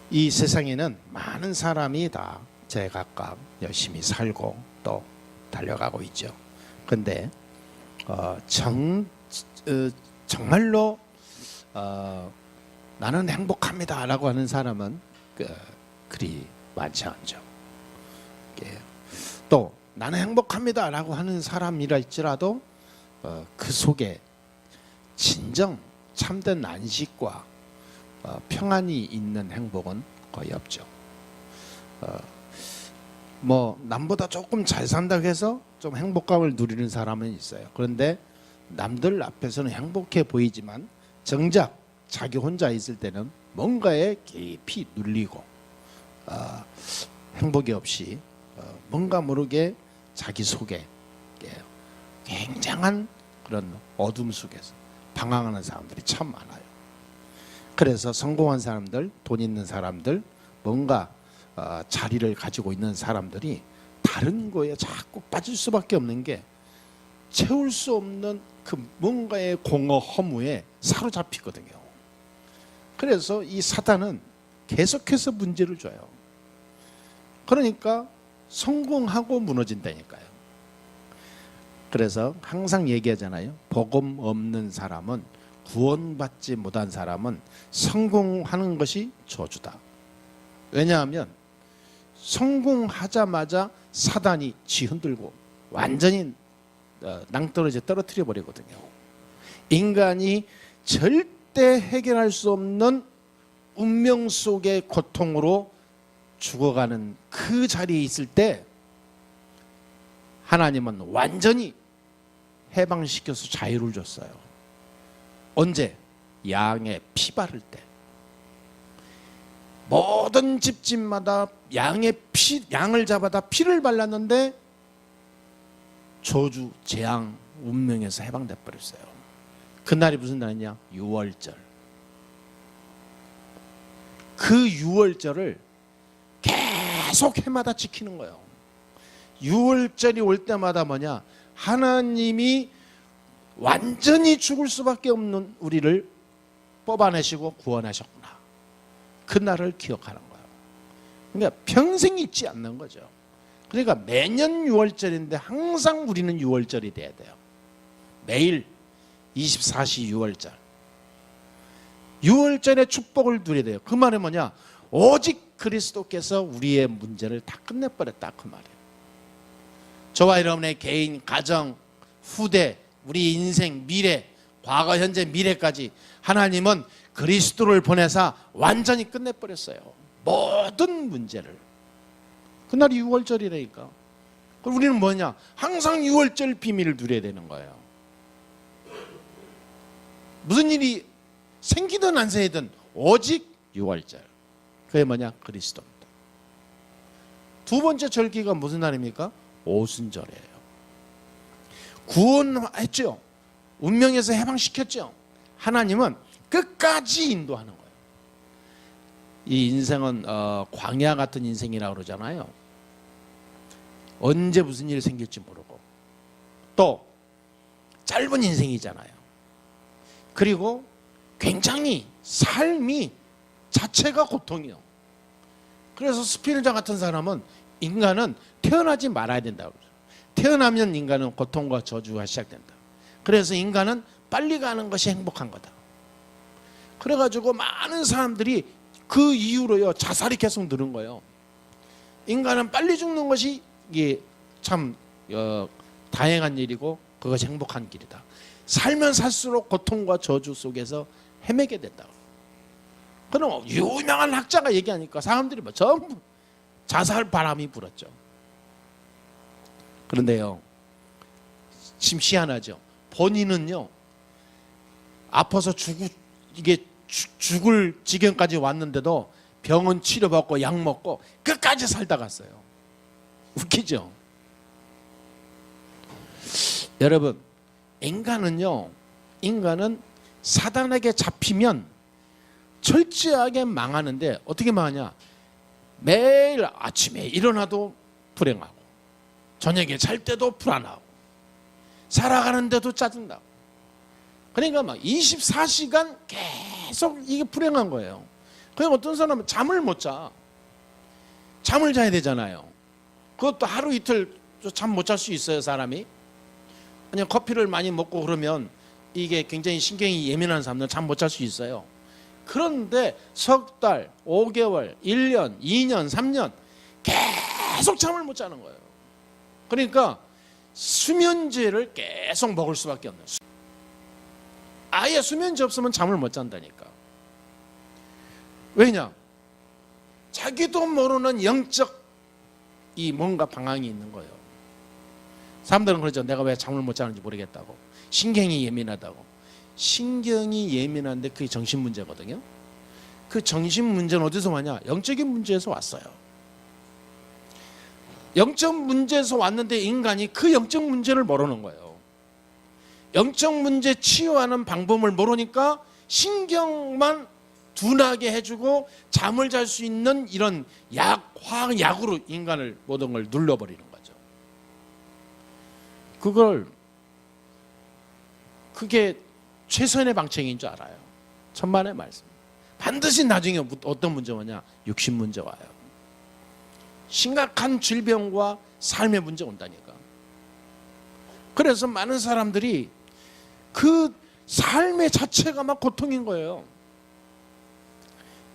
이 세상에는 많은 사람이 다 제각각 열심히 살고 또 달려가고 있죠. 그런데 정말로 나는 행복합니다라고 하는 사람은 그리 많지 않죠. 또 나는 행복합니다라고 하는 사람이랄지라도 그 속에 진정 참된 안식과 평안이 있는 행복은 거의 없죠. 뭐 남보다 조금 잘 산다고 해서 좀 행복감을 누리는 사람은 있어요. 그런데 남들 앞에서는 행복해 보이지만 정작 자기 혼자 있을 때는 뭔가에 깊이 눌리고 행복이 없이 뭔가 모르게 자기 속에 굉장한 그런 어둠 속에서 방황하는 사람들이 참 많아요. 그래서 성공한 사람들, 돈 있는 사람들, 뭔가 자리를 가지고 있는 사람들이 다른 거에 자꾸 빠질 수밖에 없는 게 채울 수 없는 그 뭔가의 공허 허무에 사로잡히거든요. 그래서 이 사단은 계속해서 문제를 줘요. 그러니까 성공하고 무너진다니까요. 그래서 항상 얘기하잖아요. 복음 없는 사람은, 구원받지 못한 사람은 성공하는 것이 저주다. 왜냐하면 성공하자마자 사단이 쥐 흔들고 완전히 낭떠러지에 떨어뜨려 버리거든요. 인간이 절대 해결할 수 없는 운명 속의 고통으로 죽어가는 그 자리에 있을 때 하나님은 완전히 해방시켜서 자유를 줬어요. 언제? 양의 피 바를 때. 모든 집집마다 양을 잡아다 피를 발랐는데 저주, 재앙, 운명에서 해방돼 버렸어요. 그날이 무슨 날이냐? 유월절. 그 유월절을 계속 해마다 지키는 거예요. 유월절이 올 때마다 뭐냐? 하나님이 완전히 죽을 수밖에 없는 우리를 뽑아내시고 구원하셨구나. 그날을 기억하는 거예요. 그러니까 평생 잊지 않는 거죠. 그러니까 매년 6월절인데 항상 우리는 6월절이 돼야 돼요. 매일 24시 6월절. 6월절의 축복을 누려야 돼요. 그 말은 뭐냐? 오직 그리스도께서 우리의 문제를 다 끝내버렸다, 그 말이에요. 저와 여러분의 개인, 가정, 후대, 우리 인생, 미래, 과거, 현재, 미래까지 하나님은 그리스도를 보내사 완전히 끝내버렸어요. 모든 문제를. 그날이 6월절이라니까. 그럼 우리는 뭐냐? 항상 6월절 비밀을 누려야 되는 거예요. 무슨 일이 생기든 안 생기든 오직 6월절. 그게 뭐냐? 그리스도입니다. 두 번째 절기가 무슨 날입니까? 오순절이에요. 구원했죠. 운명에서 해방시켰죠. 하나님은 끝까지 인도하는 거예요. 이 인생은 광야 같은 인생이라고 그러잖아요. 언제 무슨 일이 생길지 모르고 또 짧은 인생이잖아요. 그리고 굉장히 삶이 자체가 고통이요. 그래서 스피노자 같은 사람은 인간은 태어나지 말아야 된다고 그러죠. 태어나면 인간은 고통과 저주가 시작된다. 그래서 인간은 빨리 가는 것이 행복한 거다. 그래가지고 많은 사람들이 그 이후로요 자살이 계속 늘은 거예요. 인간은 빨리 죽는 것이 이게 참 다행한 일이고 그것이 행복한 길이다. 살면 살수록 고통과 저주 속에서 헤매게 된다. 그럼 유명한 학자가 얘기하니까 사람들이 뭐 전부 자살 바람이 불었죠. 그런데요, 참 희한하죠. 본인은요 아파서 죽을 지경까지 왔는데도 병은 치료받고 약 먹고 끝까지 살다 갔어요. 웃기죠? 여러분, 인간은 사단에게 잡히면 철저하게 망하는데 어떻게 망하냐? 매일 아침에 일어나도 불행하고 저녁에 잘 때도 불안하고 살아가는데도 짜증나고 그러니까 막 24시간 계속 이게 불행한 거예요. 그냥 어떤 사람은 잠을 못 자. 잠을 자야 되잖아요. 그것도 하루 이틀 잠 못 잘 수 있어요, 사람이. 그냥 커피를 많이 먹고 그러면 이게 굉장히 신경이 예민한 사람들은 잠 못 잘 수 있어요. 그런데 석 달, 5개월, 1년, 2년, 3년 계속 잠을 못 자는 거예요. 그러니까 수면제를 계속 먹을 수밖에 없는. 아예 수면제 없으면 잠을 못 잔다니까. 왜냐? 자기도 모르는 영적 이 뭔가 방황이 있는 거예요. 사람들은 그러죠. 내가 왜 잠을 못 자는지 모르겠다고. 신경이 예민하다고. 신경이 예민한데 그게 정신 문제거든요. 그 정신 문제는 어디서 왔냐? 영적인 문제에서 왔어요. 영적 문제에서 왔는데 인간이 그 영적 문제를 모르는 거예요. 영적 문제 치유하는 방법을 모르니까 신경만 둔하게 해주고 잠을 잘 수 있는 이런 화학약으로 인간을 모든 걸 눌러버리는 거죠. 그게 최선의 방책인 줄 알아요. 천만의 말씀. 반드시 나중에 어떤 문제가 오냐? 육신 문제 와요. 심각한 질병과 삶의 문제 온다니까. 그래서 많은 사람들이 그 삶의 자체가 막 고통인 거예요.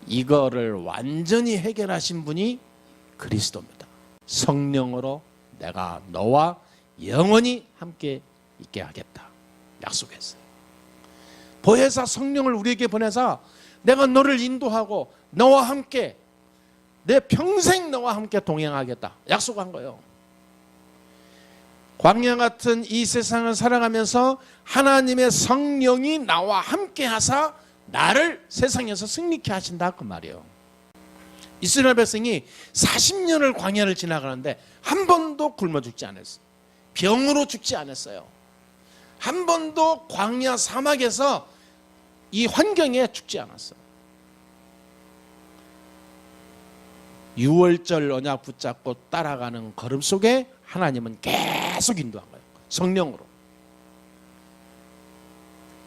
이거를 완전히 해결하신 분이 그리스도입니다. 성령으로 내가 너와 영원히 함께 있게 하겠다 약속했어요. 보혜사 성령을 우리에게 보내사 내가 너를 인도하고 너와 함께 내 평생 너와 함께 동행하겠다 약속한 거예요. 광야 같은 이 세상을 살아가면서 하나님의 성령이 나와 함께 하사 나를 세상에서 승리케 하신다 그 말이에요. 이스라엘 백성이 40년을 광야를 지나가는데 한 번도 굶어 죽지 않았어요. 병으로 죽지 않았어요. 한 번도 광야 사막에서 이 환경에 죽지 않았어요. 6월절 언약 붙잡고 따라가는 걸음 속에 하나님은 계속 인도한 거예요. 성령으로.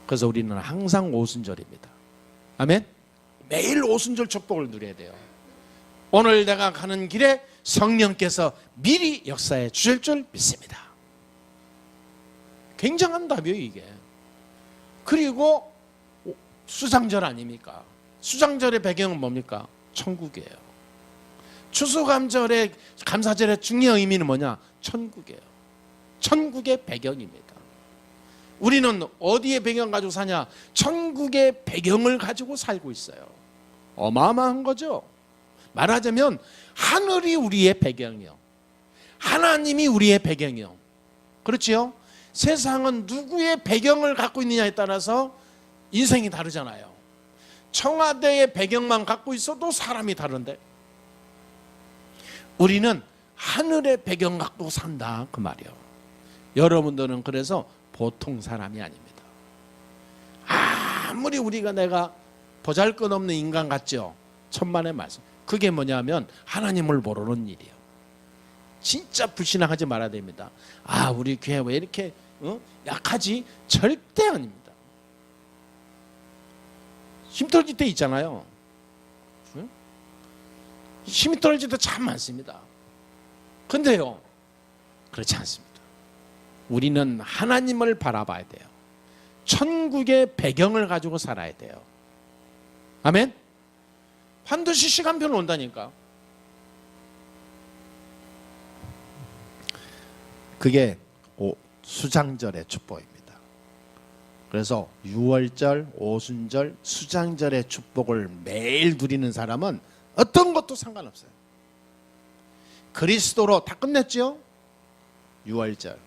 그래서 우리는 항상 오순절입니다. 아멘. 매일 오순절 축복을 누려야 돼요. 오늘 내가 가는 길에 성령께서 미리 역사해 주실 줄 믿습니다. 굉장한 답이에요 이게. 그리고 수장절 아닙니까? 수장절의 배경은 뭡니까? 천국이에요. 추수감절의 감사절의 중요한 의미는 뭐냐? 천국이에요. 천국의 배경입니다. 우리는 어디에 배경 가지고 사냐? 천국의 배경을 가지고 살고 있어요. 어마어마한 거죠. 말하자면 하늘이 우리의 배경이요. 하나님이 우리의 배경이요. 그렇지요? 세상은 누구의 배경을 갖고 있느냐에 따라서 인생이 다르잖아요. 청와대의 배경만 갖고 있어도 사람이 다른데 우리는 하늘의 배경 갖고 산다 그 말이에요. 여러분들은 그래서 보통 사람이 아닙니다. 아무리 우리가 내가 보잘것없는 인간 같죠. 천만의 말씀. 그게 뭐냐면 하나님을 모르는 일이에요. 진짜 불신앙하지 말아야 됩니다. 아 우리 교회 왜 이렇게 약하지? 절대 아닙니다. 힘 떨어질 때 있잖아요. 힘이 떨어질 때 참 많습니다. 근데요 그렇지 않습니다. 우리는 하나님을 바라봐야 돼요. 천국의 배경을 가지고 살아야 돼요. 아멘. 반드시 시간표는 온다니까. 그게 수장절의 축복입니다. 그래서 6월절, 오순절, 수장절의 축복을 매일 누리는 사람은 어떤 것도 상관없어요. 그리스도로 다 끝냈죠. 6월절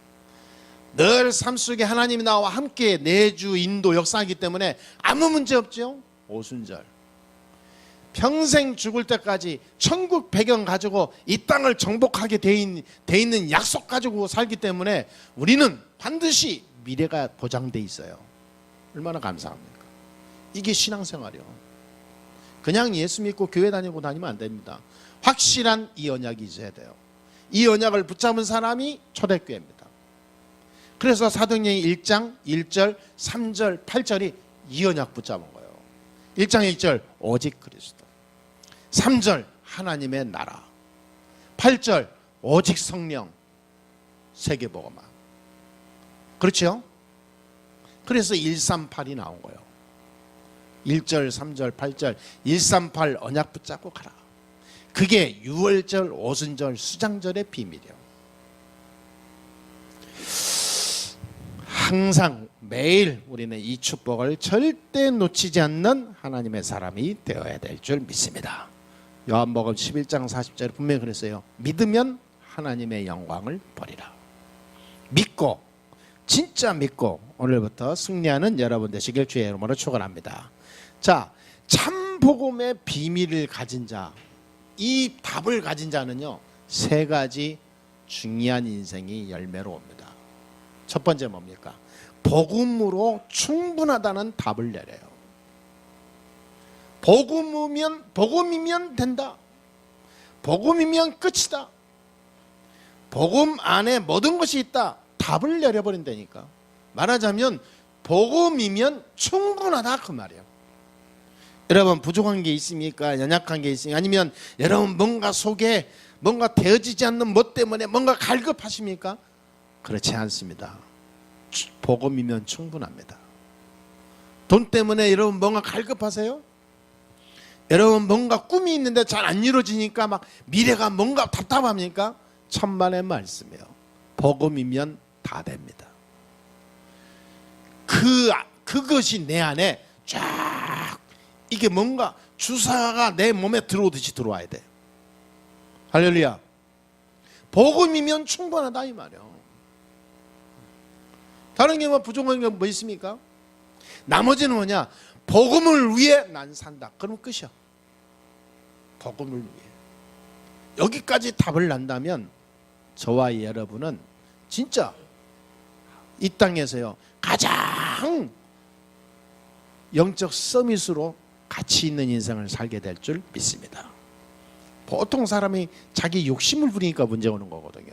늘 삶 속에 하나님이 나와 함께 내주 인도 역사하기 때문에 아무 문제 없죠. 오순절 평생 죽을 때까지 천국 배경 가지고 이 땅을 정복하게 돼 있는 약속 가지고 살기 때문에 우리는 반드시 미래가 보장돼 있어요. 얼마나 감사합니까? 이게 신앙생활이요. 그냥 예수 믿고 교회 다니면 안 됩니다. 확실한 이 언약이 있어야 돼요. 이 언약을 붙잡은 사람이 초대교회입니다. 그래서 사도행전 1장 1절 3절 8절이 이 언약 붙잡은 거예요. 1장 1절 오직 그리스도 3절 하나님의 나라, 8절 오직 성령, 세계복음화. 그렇죠? 그래서 138이 나온 거예요. 1절, 3절, 8절 138 언약 붙잡고 가라. 그게 유월절, 오순절, 수장절의 비밀이에요. 항상 매일 우리는 이 축복을 절대 놓치지 않는 하나님의 사람이 되어야 될 줄 믿습니다. 요한복음 11장 40절에 분명히 그랬어요. 믿으면 하나님의 영광을 보리라. 믿고, 진짜 믿고 오늘부터 승리하는 여러분 되시길 주의 이름으로 축원합니다. 자, 참 복음의 비밀을 가진 자, 이 답을 가진 자는요, 세 가지 중요한 인생이 열매로 옵니다. 첫 번째 뭡니까? 복음으로 충분하다는 답을 내려요. 복음이면 된다. 복음이면 끝이다. 복음 안에 모든 것이 있다. 답을 내려버린다니까. 말하자면 복음이면 충분하다 그 말이에요. 여러분 부족한 게 있습니까? 연약한 게 있습니까? 아니면 여러분 뭔가 속에 뭔가 되어지지 않는 뭐 때문에 뭔가 갈급하십니까? 그렇지 않습니다. 복음이면 충분합니다. 돈 때문에 여러분 뭔가 갈급하세요? 여러분 뭔가 꿈이 있는데 잘 안 이루어지니까 막 미래가 뭔가 답답합니까? 천만의 말씀이에요. 복음이면 다 됩니다. 그것이 내 안에 쫙 이게 뭔가 주사가 내 몸에 들어오듯이 들어와야 돼. 할렐루야. 복음이면 충분하다 이 말이에요. 다른 게 뭐 부족한 게 뭐 있습니까? 나머지는 뭐냐? 복음을 위해 난 산다. 그러면 끝이야. 복음을 위해. 여기까지 답을 난다면 저와 여러분은 진짜 이 땅에서요 가장 영적 서밋으로 가치 있는 인생을 살게 될 줄 믿습니다. 보통 사람이 자기 욕심을 부리니까 문제 오는 거거든요.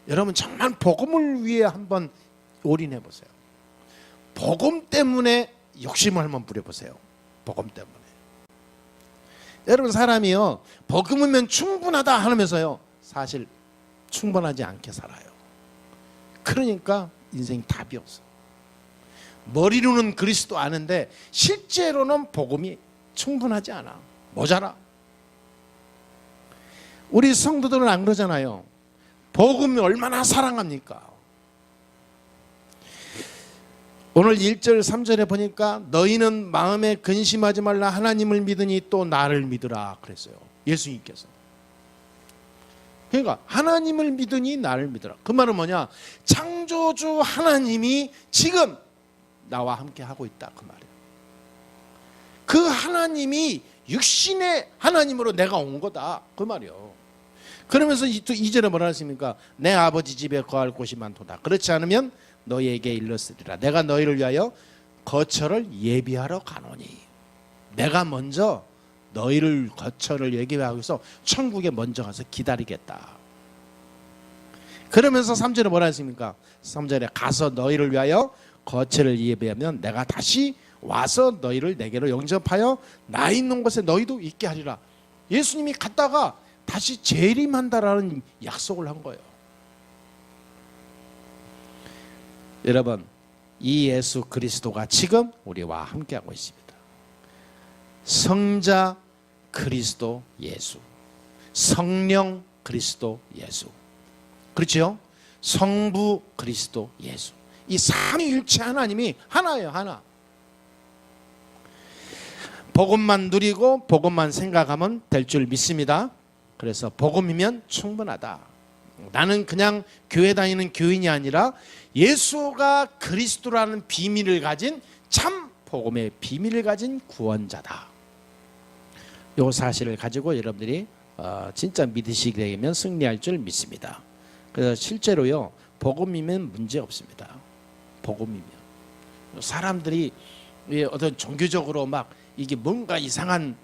여러분 정말 복음을 위해 한번 올인해 보세요. 복음 때문에 욕심을 한번 부려보세요. 복음 때문에. 여러분 사람이요 복음이면 충분하다 하면서요 사실 충분하지 않게 살아요. 그러니까 인생 답이 없어. 머리로는 그리스도 아는데 실제로는 복음이 충분하지 않아. 모자라. 우리 성도들은 안 그러잖아요. 복음이 얼마나 사랑합니까? 오늘 1절 3절에 보니까 너희는 마음에 근심하지 말라 하나님을 믿으니 또 나를 믿으라 그랬어요. 예수님께서. 그러니까 하나님을 믿으니 나를 믿으라. 그 말은 뭐냐? 창조주 하나님이 지금 나와 함께 하고 있다 그 말이에요. 그 하나님이 육신의 하나님으로 내가 온 거다 그 말이에요. 그러면서 또 2절에 뭐라 했습니까? 내 아버지 집에 거할 곳이 많도다. 그렇지 않으면 너희에게 일렀으리라. 내가 너희를 위하여 거처를 예비하러 가노니. 내가 먼저 너희를 거처를 예비하기 위해서 천국에 먼저 가서 기다리겠다. 그러면서 3절에 뭐라 했습니까? 3절에 가서 너희를 위하여 거처를 예비하면 내가 다시 와서 너희를 내게로 영접하여 나 있는 곳에 너희도 있게 하리라. 예수님이 갔다가 다시 재림한다라는 약속을 한 거예요. 여러분 이 예수 그리스도가 지금 우리와 함께하고 있습니다. 성자 그리스도 예수, 성령 그리스도 예수, 그렇죠? 성부 그리스도 예수. 이 삼위일체 하나님이 하나예요. 하나. 복음만 누리고 복음만 생각하면 될 줄 믿습니다. 그래서 복음이면 충분하다. 나는 그냥 교회 다니는 교인이 아니라 예수가 그리스도라는 비밀을 가진 참 복음의 비밀을 가진 구원자다. 이 사실을 가지고 여러분들이 진짜 믿으시게 되면 승리할 줄 믿습니다. 그래서 실제로요 복음이면 문제 없습니다. 복음이면 사람들이 어떤 종교적으로 막 이게 뭔가 이상한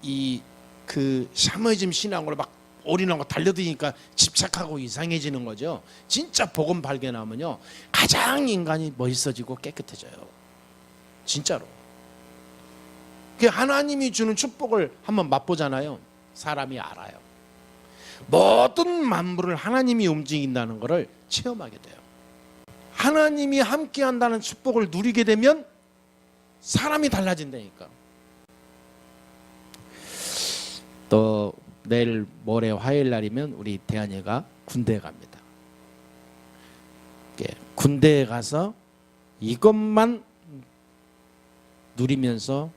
이 그 샤머니즘 신앙으로 막 올인하고 달려드니까 집착하고 이상해지는 거죠. 진짜 복음 발견하면요 가장 인간이 멋있어지고 깨끗해져요. 진짜로. 그 하나님이 주는 축복을 한번 맛보잖아요. 사람이 알아요. 모든 만물을 하나님이 움직인다는 것을 체험하게 돼요. 하나님이 함께한다는 축복을 누리게 되면 사람이 달라진다니까. 또 내일 모레 화요일 날이면 우리 대한이가 군대에 갑니다. 군대에 가서 이것만 누리면서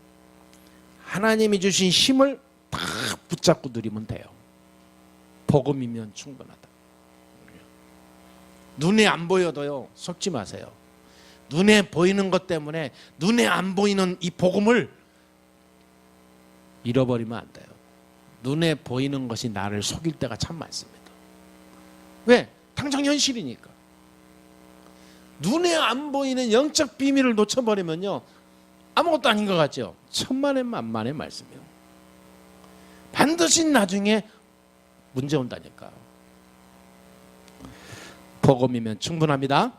하나님이 주신 힘을 다 붙잡고 누리면 돼요. 복음이면 충분하다. 눈에 안 보여도요, 속지 마세요. 눈에 보이는 것 때문에 눈에 안 보이는 이 복음을 잃어버리면 안 돼요. 눈에 보이는 것이 나를 속일 때가 참 많습니다. 왜? 당장 현실이니까. 눈에 안 보이는 영적 비밀을 놓쳐버리면요, 아무것도 아닌 것 같죠? 천만의 만만의 말씀이요. 반드시 나중에 문제 온다니까. 복음이면 충분합니다.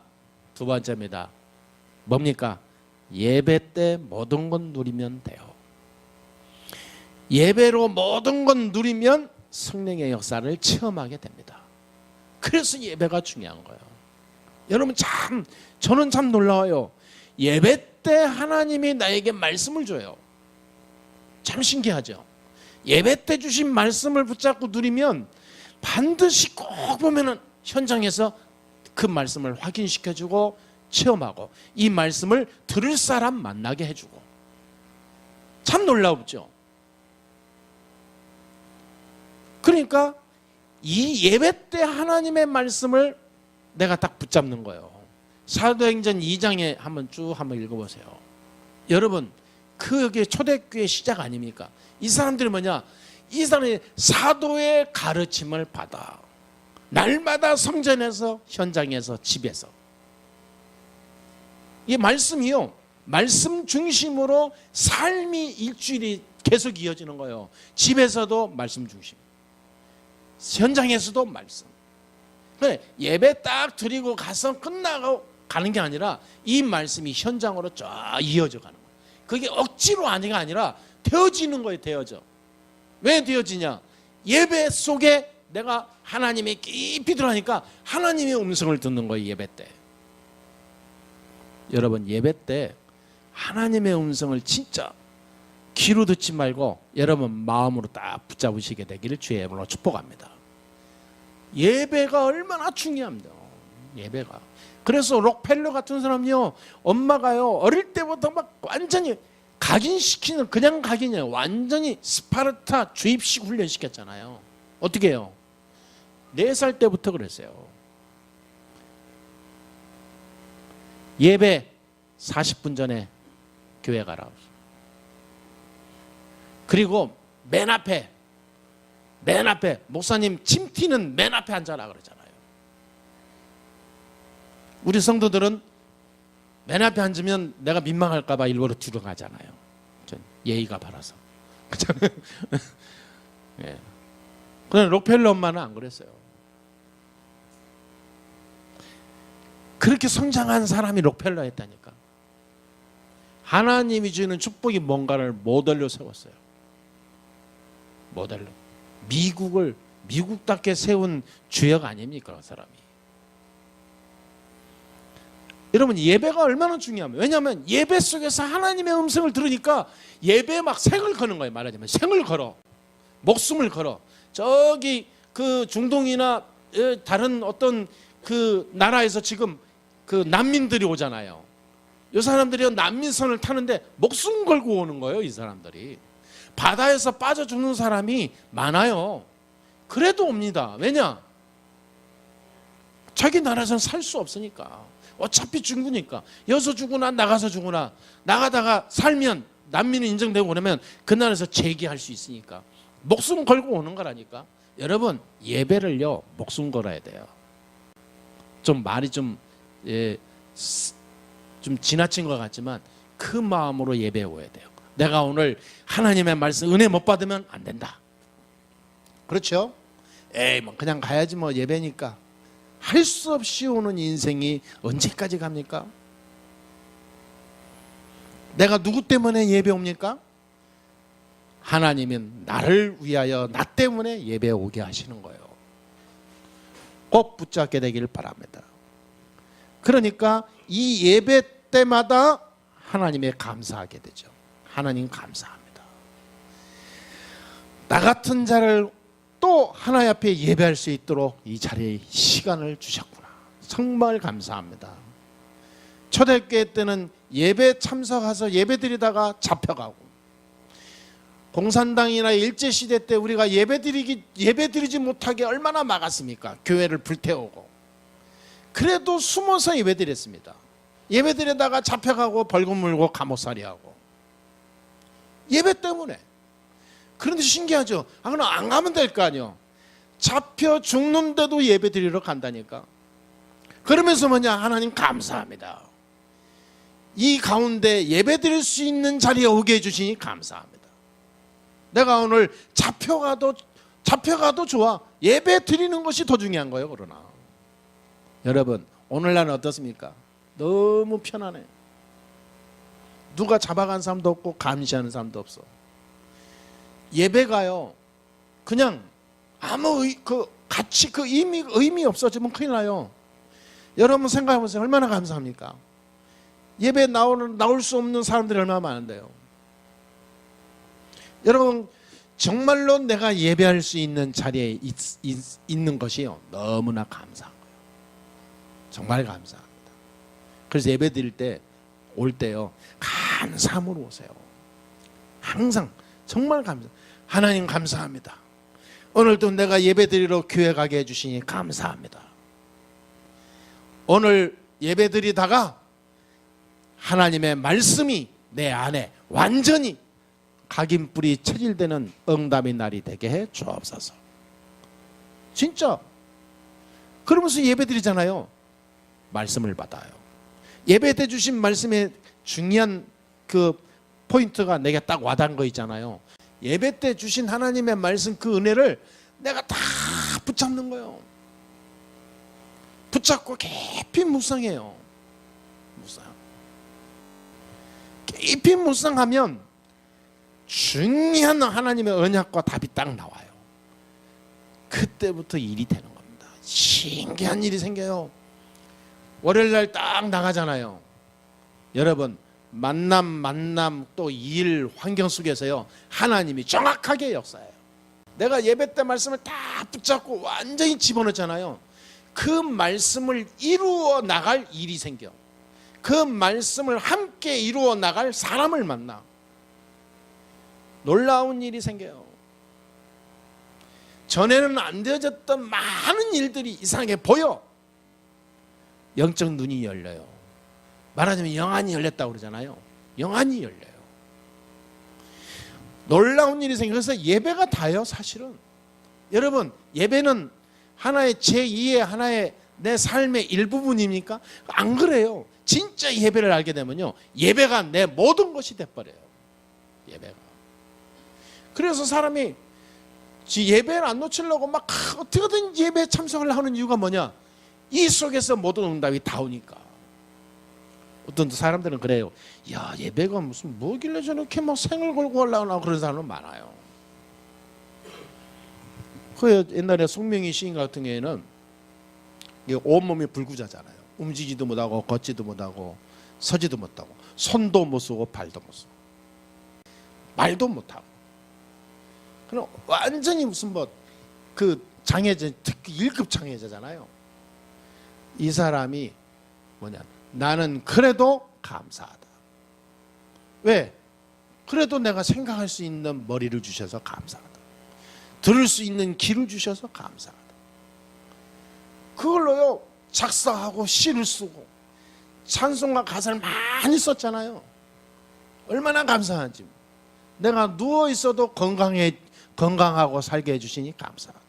두 번째입니다. 뭡니까? 예배 때 모든 건 누리면 돼요. 예배로 모든 건 누리면 성령의 역사를 체험하게 됩니다. 그래서 예배가 중요한 거예요. 여러분 저는 참 놀라워요. 예배 때 하나님이 나에게 말씀을 줘요. 참 신기하죠. 예배 때 주신 말씀을 붙잡고 누리면 반드시 꼭 보면은 현장에서 그 말씀을 확인시켜주고 체험하고 이 말씀을 들을 사람 만나게 해주고, 참 놀라웠죠. 그러니까 이 예배 때 하나님의 말씀을 내가 딱 붙잡는 거예요. 사도행전 2장에 한번 읽어보세요. 여러분, 그게 초대교회 시작 아닙니까? 이 사람들이 뭐냐? 이 사람이 사도의 가르침을 받아 날마다 성전에서, 현장에서, 집에서, 이 말씀이요, 말씀 중심으로 삶이 일주일이 계속 이어지는 거예요. 집에서도 말씀 중심, 현장에서도 말씀. 그래, 예배 딱 드리고 가서 끝나고 가는 게 아니라 이 말씀이 현장으로 쫙 이어져 가는 거예요. 그게 억지로 아니가 아니라 되어지는 거예요. 되어져. 왜 되어지냐? 예배 속에 내가 하나님의 깊이 들어가니까 하나님의 음성을 듣는 거예요. 예배 때. 여러분, 예배 때 하나님의 음성을 진짜 귀로 듣지 말고 여러분 마음으로 딱 붙잡으시게 되기를 주의 이름으로 축복합니다. 예배가 얼마나 중요합니다. 예배가. 그래서 록펠러 같은 사람이요, 엄마가요 어릴 때부터 막 완전히 각인시키는, 그냥 각인이에요. 완전히 스파르타 주입식 훈련시켰잖아요. 어떻게 해요? 4살 때부터 그랬어요. 예배 40분 전에 교회 가라. 그리고 맨 앞에 목사님 침 튀는 맨 앞에 앉아라 그러잖아요. 우리 성도들은 맨 앞에 앉으면 내가 민망할까 봐 일부러 뒤로 가잖아요. 전 예의가 바라서. 예. 그런데 록펠러 엄마는 안 그랬어요. 그렇게 성장한 사람이 록펠러였다니까. 하나님이 주는 축복이 뭔가를 모델로 세웠어요. 모델로. 미국답게 세운 주역 아닙니까, 그 사람이. 여러분, 예배가 얼마나 중요하면, 왜냐하면 예배 속에서 하나님의 음성을 들으니까 예배에 막 생을 거는 거예요. 말하자면 생을 걸어, 목숨을 걸어. 저기 그 중동이나 다른 어떤 그 나라에서 지금 그 난민들이 오잖아요. 이 사람들이 난민선을 타는데 목숨 걸고 오는 거예요. 이 사람들이 바다에서 빠져 죽는 사람이 많아요. 그래도 옵니다. 왜냐? 자기 나라에서는 살 수 없으니까. 어차피 죽으니까. 여기서 죽으나 나가서 죽으나, 나가다가 살면 난민이 인정되고 그러면 그 나라에서 재기할 수 있으니까 목숨 걸고 오는 거라니까. 여러분, 예배를요 목숨 걸어야 돼요. 좀 말이 좀 지나친 것 같지만 그 마음으로 예배에 오야 돼요. 내가 오늘 하나님의 말씀 은혜 못 받으면 안 된다. 그렇죠? 뭐 그냥 가야지 뭐 예배니까. 할 수 없이 오는 인생이 언제까지 갑니까? 내가 누구 때문에 예배 옵니까? 하나님은 나를 위하여 나 때문에 예배에 오게 하시는 거예요. 꼭 붙잡게 되길 바랍니다. 그러니까 이 예배 때마다 하나님에 감사하게 되죠. 하나님 감사합니다. 나 같은 자를 또 하나님 앞에 예배할 수 있도록 이 자리에 시간을 주셨구나. 정말 감사합니다. 초대교회 때는 예배 참석해서 예배 드리다가 잡혀가고, 공산당이나 일제시대 때 우리가 예배 드리지 못하게 얼마나 막았습니까? 교회를 불태우고. 그래도 숨어서 예배 드렸습니다. 예배 드리다가 잡혀가고 벌금 물고 감옥살이하고. 예배 때문에. 그런데 신기하죠? 그럼 안 가면 될 거 아니에요. 잡혀 죽는데도 예배 드리러 간다니까. 그러면서 뭐냐? 하나님 감사합니다. 이 가운데 예배 드릴 수 있는 자리에 오게 해주시니 감사합니다. 내가 오늘 잡혀가도 좋아. 예배 드리는 것이 더 중요한 거예요. 그러나 여러분, 오늘날은 어떻습니까? 너무 편안해. 누가 잡아간 사람도 없고 감시하는 사람도 없어. 예배가요, 그냥 아무 가치, 의미 없어지면 큰일 나요. 여러분 생각해보세요. 얼마나 감사합니까? 예배 나올 수 없는 사람들이 얼마나 많은데요. 여러분, 정말로 내가 예배할 수 있는 자리에 있는 것이요, 너무나 감사한 거예요. 정말 감사합니다. 그래서 예배 드릴 때, 올 때요, 감사함으로 오세요. 항상 정말 감사. 하나님 감사합니다. 오늘도 내가 예배 드리러 교회 가게 해주시니 감사합니다. 오늘 예배 드리다가 하나님의 말씀이 내 안에 완전히 각인뿔이 체질되는 응답의 날이 되게 해 주옵소서. 진짜. 그러면서 예배 드리잖아요. 말씀을 받아요. 예배 때 주신 말씀의 중요한 그 포인트가 내게 딱 와닿은 거 있잖아요. 예배 때 주신 하나님의 말씀, 그 은혜를 내가 다 붙잡는 거예요. 붙잡고 깊이 묵상해요. 깊이 묵상하면 중요한 하나님의 언약과 답이 딱 나와요. 그때부터 일이 되는 겁니다. 신기한 일이 생겨요. 월요일날 딱 나가잖아요. 여러분, 만남 또 일 환경 속에서요, 하나님이 정확하게 역사해요. 내가 예배 때 말씀을 다 붙잡고 완전히 집어넣잖아요. 그 말씀을 이루어 나갈 일이 생겨. 그 말씀을 함께 이루어 나갈 사람을 만나. 놀라운 일이 생겨요. 전에는 안 되어졌던 많은 일들이 이상하게 보여. 영적 눈이 열려요. 말하자면 영안이 열렸다고 그러잖아요. 영안이 열려요. 놀라운 일이 생겨요. 그래서 예배가 다요, 사실은. 여러분, 예배는 하나의 제2의 하나의 내 삶의 일부분입니까? 안 그래요. 진짜 예배를 알게 되면요, 예배가 내 모든 것이 돼버려요. 예배가. 그래서 사람이 예배를 안 놓치려고 막 어떻게든 예배에 참석을 하는 이유가 뭐냐? 이 속에서 모든 응답이 다 오니까. 어떤 사람들은 그래요. 야, 예배가 무슨 뭐길래 저렇게 막 생을 걸고 올라오나, 그런 사람은 많아요. 그 옛날에 송명희 시인 같은 경우에는 온몸이 불구자잖아요. 움직이지도 못하고 걷지도 못하고 서지도 못하고 손도 못 쓰고 발도 못 쓰고 말도 못하고, 그럼 완전히 무슨 그 장애자, 특히 1급 장애자잖아요. 이 사람이 뭐냐? 나는 그래도 감사하다. 왜? 그래도 내가 생각할 수 있는 머리를 주셔서 감사하다. 들을 수 있는 귀를 주셔서 감사하다. 그걸로요, 작사하고 시를 쓰고 찬송과 가사를 많이 썼잖아요. 얼마나 감사한지. 내가 누워 있어도 건강하고 살게 해주시니 감사하다.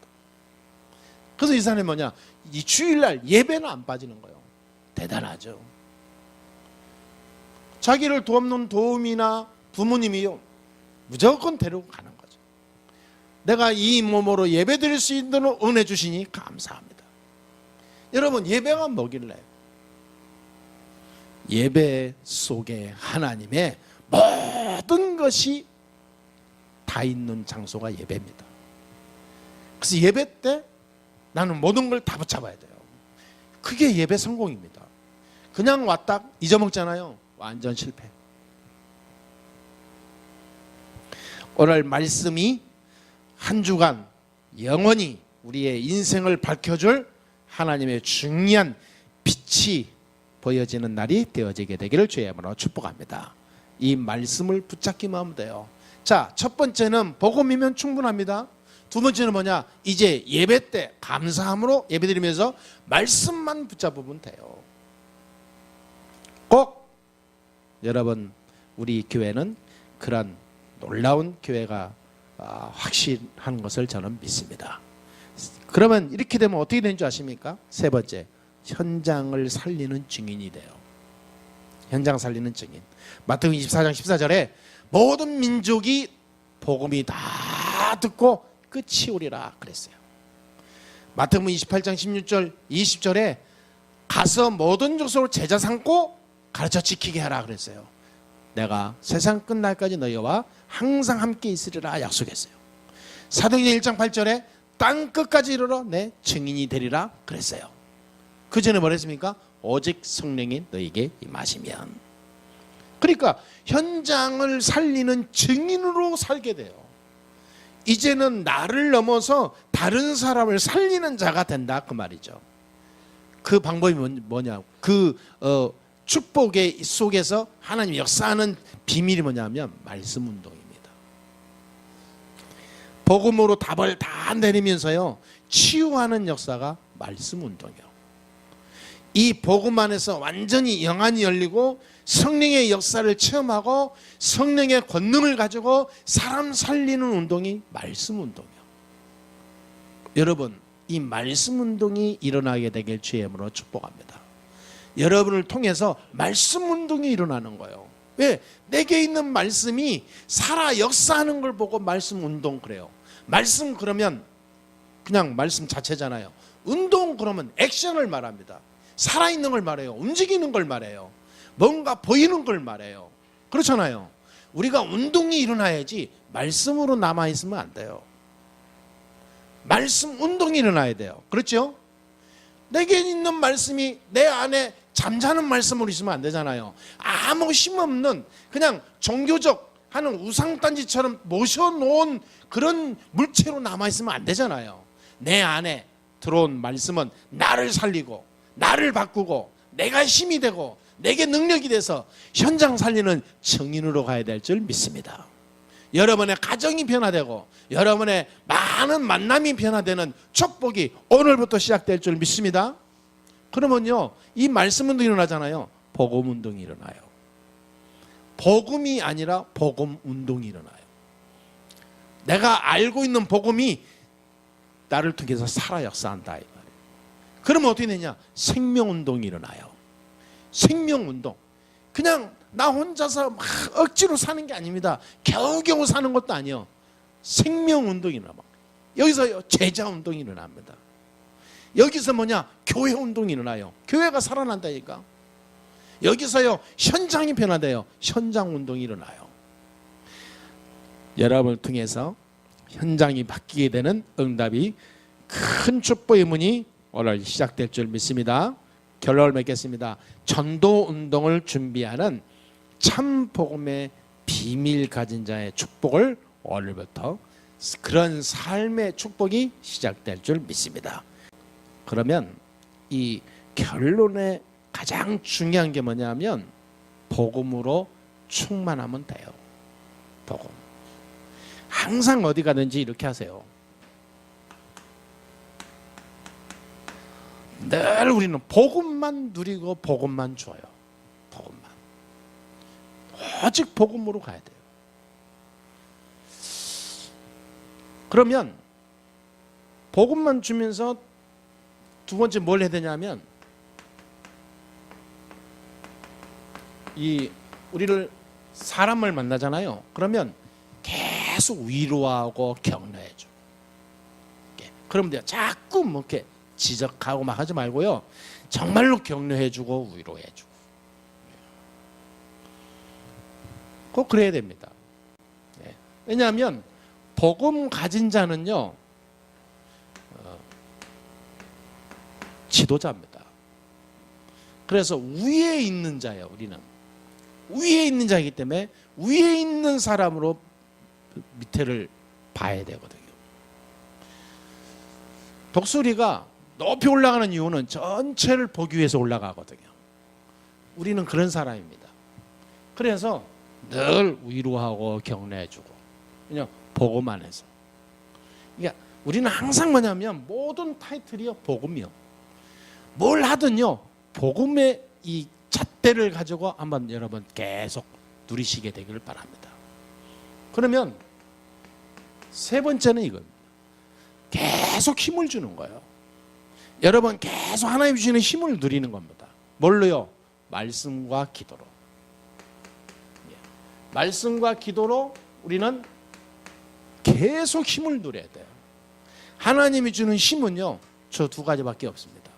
그래서 이 사람이 뭐냐? 이 주일날 예배는 안 빠지는 거예요. 대단하죠. 자기를 돕는 도움이나 부모님이요, 무조건 데리고 가는 거죠. 내가 이 몸으로 예배 드릴 수 있는 은혜 주시니 감사합니다. 여러분, 예배가 뭐길래? 예배 속에 하나님의 모든 것이 다 있는 장소가 예배입니다. 그래서 예배 때 나는 모든 걸 다 붙잡아야 돼요. 그게 예배 성공입니다. 그냥 왔다 잊어먹잖아요. 완전 실패. 오늘 말씀이 한 주간 영원히 우리의 인생을 밝혀줄 하나님의 중요한 빛이 보여지는 날이 되어지게 되기를 주의 이름으로 축복합니다. 이 말씀을 붙잡기만 하면 돼요. 자, 첫 번째는 복음이면 충분합니다. 두 번째는 뭐냐? 이제 예배 때 감사함으로 예배드리면서 말씀만 붙잡으면 돼요. 꼭 여러분, 우리 교회는 그런 놀라운 교회가 확실한 것을 저는 믿습니다. 그러면 이렇게 되면 어떻게 되는 줄 아십니까? 세 번째, 현장을 살리는 증인이 돼요. 현장 살리는 증인. 마태복음 24장 14절에 모든 민족이 복음이 다 듣고 끝이 오리라 그랬어요. 마태복음 28장 16절 20절에 가서 모든 족속으로 제자 삼고 가르쳐 지키게 하라 그랬어요. 내가 세상 끝날까지 너희와 항상 함께 있으리라 약속했어요. 사도행전 1장 8절에 땅 끝까지 이르러 내 증인이 되리라 그랬어요. 그 전에 뭘 했습니까? 오직 성령이 너희에게 임하시면. 그러니까 현장을 살리는 증인으로 살게 돼요. 이제는 나를 넘어서 다른 사람을 살리는 자가 된다 그 말이죠. 그 방법이 뭐냐? 그 축복의 속에서 하나님 역사하는 비밀이 뭐냐면 말씀 운동입니다. 복음으로 답을 다 내리면서요 치유하는 역사가 말씀 운동이요. 이 복음 안에서 완전히 영안이 열리고 성령의 역사를 체험하고 성령의 권능을 가지고 사람 살리는 운동이 말씀 운동이요. 여러분, 이 말씀 운동이 일어나게 되길 주의 이름으로 축복합니다. 여러분을 통해서 말씀 운동이 일어나는 거예요. 왜? 내게 있는 말씀이 살아 역사하는 걸 보고 말씀 운동 그래요. 말씀 그러면 그냥 말씀 자체잖아요. 운동 그러면 액션을 말합니다. 살아있는 걸 말해요. 움직이는 걸 말해요. 뭔가 보이는 걸 말해요. 그렇잖아요. 우리가 운동이 일어나야지 말씀으로 남아있으면 안 돼요. 말씀 운동이 일어나야 돼요. 그렇죠? 내게 있는 말씀이 내 안에 잠자는 말씀으로 있으면 안 되잖아요. 아무 힘없는 그냥 종교적 하는 우상단지처럼 모셔놓은 그런 물체로 남아있으면 안 되잖아요. 내 안에 들어온 말씀은 나를 살리고 나를 바꾸고 내가 힘이 되고 내게 능력이 돼서 현장 살리는 증인으로 가야 될 줄 믿습니다. 여러분의 가정이 변화되고 여러분의 많은 만남이 변화되는 축복이 오늘부터 시작될 줄 믿습니다. 그러면요 이 말씀 운동이 일어나잖아요. 복음 운동이 일어나요. 복음이 아니라 복음 운동이 일어나요. 내가 알고 있는 복음이 나를 통해서 살아 역사한다 이 말이에요. 그러면 어떻게 되냐? 생명운동이 일어나요. 생명운동. 그냥 나 혼자서 막 억지로 사는 게 아닙니다. 겨우겨우 사는 것도 아니에요. 생명운동이 일어나. 여기서 제자운동이 일어납니다. 여기서 뭐냐? 교회운동이 일어나요. 교회가 살아난다니까. 여기서요 현장이 변화돼요. 현장운동이 일어나요. 여러분을 통해서 현장이 바뀌게 되는 응답이 큰 축복의 문이 오늘 시작될 줄 믿습니다. 결론을 맺겠습니다. 전도운동을 준비하는 참 복음의 비밀 가진 자의 축복을 오늘부터 그런 삶의 축복이 시작될 줄 믿습니다. 그러면 이 결론에 가장 중요한 게 뭐냐면 복음으로 충만하면 돼요. 복음. 항상 어디 가든지 이렇게 하세요. 늘 우리는 복음만 누리고 복음만 줘요. 복음만. 오직 복음으로 가야 돼요. 그러면 복음만 주면서 두 번째 뭘 해야 되냐면 우리를 사람을 만나잖아요. 그러면 계속 위로하고 격려해줘. 그러면 돼요. 자꾸 뭐 이렇게 지적하고 막 하지 말고요. 정말로 격려해주고 위로해주고. 꼭 그래야 됩니다. 왜냐하면 복음 가진 자는요, 지도자입니다. 그래서 위에 있는 자예요. 우리는 위에 있는 자이기 때문에 위에 있는 사람으로 밑에를 봐야 되거든요. 독수리가 높이 올라가는 이유는 전체를 보기 위해서 올라가거든요. 우리는 그런 사람입니다. 그래서 늘 위로하고 격려해주고 그냥 복음 안에서. 그러니까 우리는 항상 뭐냐면 모든 타이틀이요, 복음이요. 뭘 하든요, 복음의 이 잣대를 가지고 한번 여러분 계속 누리시게 되기를 바랍니다. 그러면 세 번째는 이겁니다. 계속 힘을 주는 거예요. 여러분 계속 하나님 주시는 힘을 누리는 겁니다. 뭘로요? 말씀과 기도로. 말씀과 기도로 우리는 계속 힘을 누려야 돼요. 하나님이 주는 힘은요, 저 두 가지밖에 없습니다.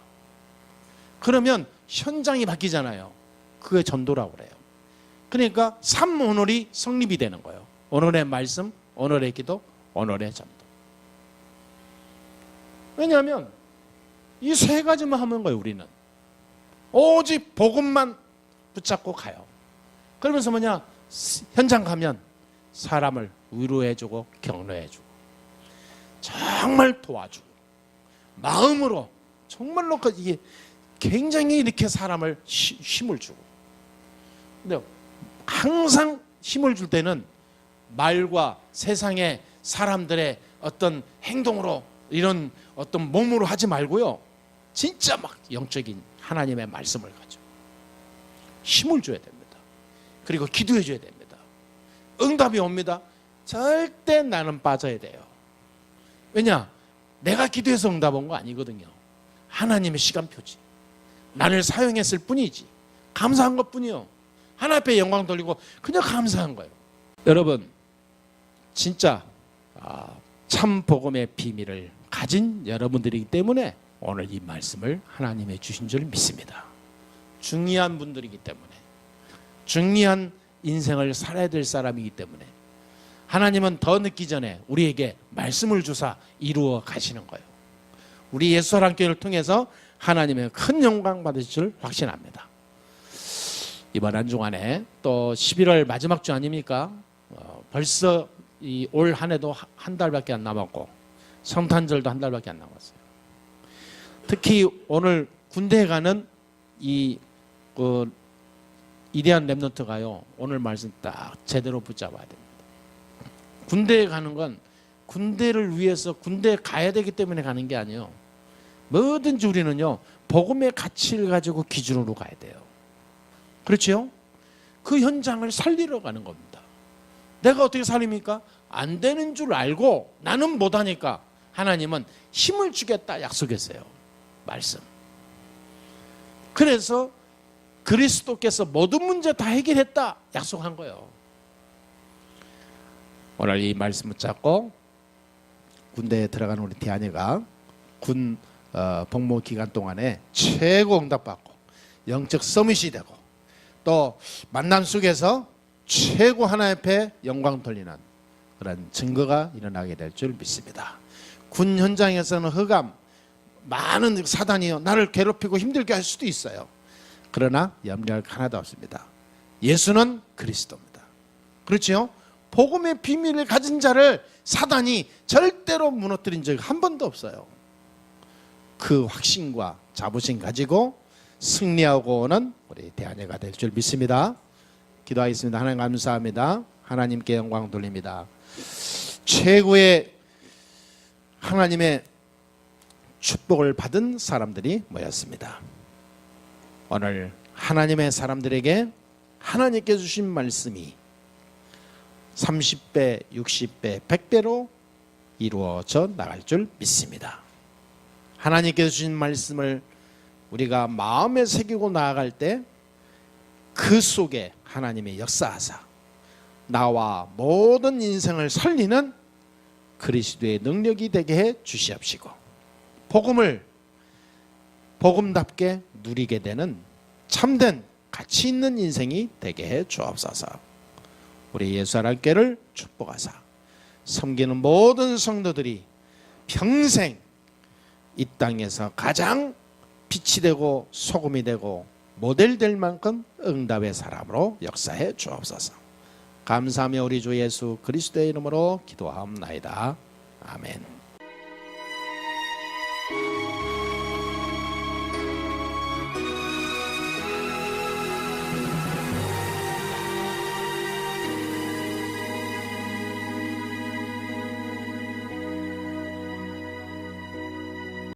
그러면 현장이 바뀌잖아요. 그게 전도라고 그래요. 그러니까 3오늘이 성립이 되는 거예요. 오늘의 말씀, 오늘의 기도, 오늘의 전도. 왜냐하면 이 세 가지만 하는 거예요. 우리는 오직 복음만 붙잡고 가요. 그러면서 뭐냐, 현장 가면 사람을 위로해주고 격려해주고 정말 도와주고 마음으로 정말로 이게 굉장히 이렇게 사람을 힘을 주고. 근데 항상 힘을 줄 때는 말과 세상의 사람들의 어떤 행동으로 이런 어떤 몸으로 하지 말고요, 진짜 막 영적인 하나님의 말씀을 가지고 힘을 줘야 됩니다. 그리고 기도해 줘야 됩니다. 응답이 옵니다. 절대 나는 빠져야 돼요. 왜냐? 내가 기도해서 응답 온 거 아니거든요. 하나님의 시간표지. 나를 사용했을 뿐이지. 감사한 것 뿐이요. 하나님 앞에 영광 돌리고 그냥 감사한 거예요. 여러분 진짜 참 복음의 비밀을 가진 여러분들이기 때문에 오늘 이 말씀을 하나님의 주신 줄 믿습니다. 중요한 분들이기 때문에, 중요한 인생을 살아야 될 사람이기 때문에 하나님은 더 늦기 전에 우리에게 말씀을 주사 이루어 가시는 거예요. 우리 예수사랑교회를 통해서 하나님의 큰 영광 받으실 줄 확신합니다. 이번 한 주간에 또 11월 마지막 주 아닙니까? 벌써 이 올 한 해도 한 달밖에 안 남았고 성탄절도 한 달밖에 안 남았어요. 특히 오늘 군대에 가는 이대한 렘넌트가요, 오늘 말씀 딱 제대로 붙잡아야 됩니다. 군대에 가는 건 군대를 위해서 군대에 가야 되기 때문에 가는 게 아니에요. 뭐든지 우리는요, 복음의 가치를 가지고 기준으로 가야 돼요. 그렇죠? 그 현장을 살리러 가는 겁니다. 내가 어떻게 살립니까? 안 되는 줄 알고 나는 못하니까 하나님은 힘을 주겠다 약속했어요. 말씀. 그래서 그리스도께서 모든 문제 다 해결했다 약속한 거예요. 오늘 이 말씀을 잡고 군대에 들어가는 우리 디아니가 군 복무 기간 동안에 최고 응답받고 영적 서밋이 되고 또 만남 속에서 최고 하나님 앞에 영광 돌리는 그런 증거가 일어나게 될 줄 믿습니다. 군 현장에서는 흑암, 많은 사단이요 나를 괴롭히고 힘들게 할 수도 있어요. 그러나 염려할 하나도 없습니다. 예수는 그리스도입니다. 그렇죠? 복음의 비밀을 가진 자를 사단이 절대로 무너뜨린 적이 한 번도 없어요. 그 확신과 자부심 가지고 승리하고 오는 우리 대한예가 될 줄 믿습니다. 기도하겠습니다. 하나님 감사합니다. 하나님께 영광 돌립니다. 최고의 하나님의 축복을 받은 사람들이 모였습니다. 오늘 하나님의 사람들에게 하나님께 주신 말씀이 30배, 60배, 100배로 이루어져 나갈 줄 믿습니다. 하나님께 주신 말씀을 우리가 마음에 새기고 나아갈 때 그 속에 하나님의 역사하사 나와 모든 인생을 살리는 그리스도의 능력이 되게 해 주시옵시고 복음을 복음답게 누리게 되는 참된 가치 있는 인생이 되게 해 주옵소서. 우리 예수사랑교회를 축복하사 섬기는 모든 성도들이 평생 이 땅에서 가장 빛이 되고 소금이 되고 모델 될 만큼 응답의 사람으로 역사해 주옵소서. 감사하며 우리 주 예수 그리스도의 이름으로 기도하옵나이다. 아멘.